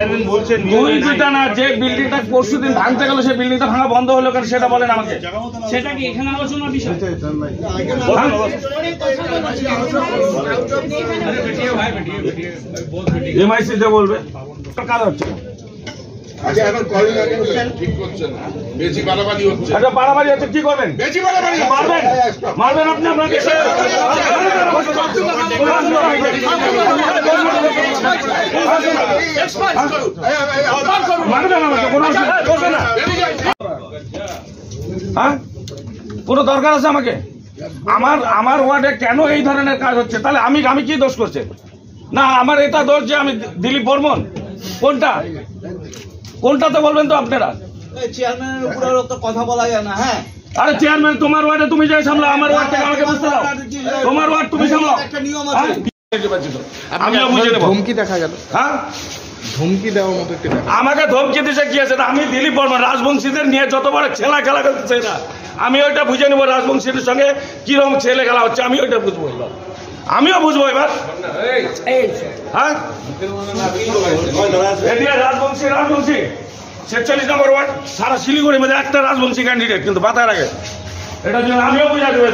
না যে বিল্ডিংটা পরশুদিন ভাঙতে গেল সেই বিল্ডিংটা ভাঙা বন্ধ হলো কেন সেটা বলেন আমাকে। সেটা কি এখানে আলোচনার বিষয়? এমআইসিতে বলবে কাজ হচ্ছে আচ্ছা এখন কলিং ঠিক করছেন না, বেশি বাড়াবাড়ি হচ্ছে। আচ্ছা বাড়াবাড়ি হচ্ছে কি করবেন? বেশি বাড়াবাড়ি মারবেন মারবেন আপনি আপনাকে মারবেন আমাকে কোনো অসুবিধা না। হ্যাঁ কোনো দরকার আছে আমাকে? আমার ওয়ার্ডে কেন এই ধরনের কাজ হচ্ছে? তাহলে আমি কি দোষ করছে? না আমার এটা দোষ যে আমি দিলীপ বর্মন। কোনটা তো বলবেন তো আপনারা। চেয়ারম্যানের উপরে তো কথা বলা যায় না। হ্যাঁ আরে চেয়ারম্যান তোমার ওয়ার্ডে তুমি যাই সামলাও, আমার ওয়ার্ড থেকে আমাকে বুঝতে দাও। তোমার ওয়ার্ড তুমি সামলাও। একটা নিয়ম আছে। আমিও বুঝে নেব। ধমকি দেখা গেল, হ্যাঁ ধমকি দেওয়ার মতো একটি দেখা। আমাকে ধমকি দিছে কি আছে? আমি দিলীপ বর্মন রাজবংশীদের নিয়ে যত বড় খেলা করতেছে না, আমি ওইটা বুঝে নেবো। রাজবংশীদের সঙ্গে কিরকম ছেলে খেলা হচ্ছে আমি ওইটা বুঝবো এবার। আমিও বুঝবো এবার। হ্যাঁ রাজবংশী 46 নম্বর ওয়ার্ড সারা শিলিগুড়ির মধ্যে একটা রাজবংশী ক্যান্ডিডেট কিন্তু বাতার আগে। এটার জন্য আমিও বুঝা দেবো।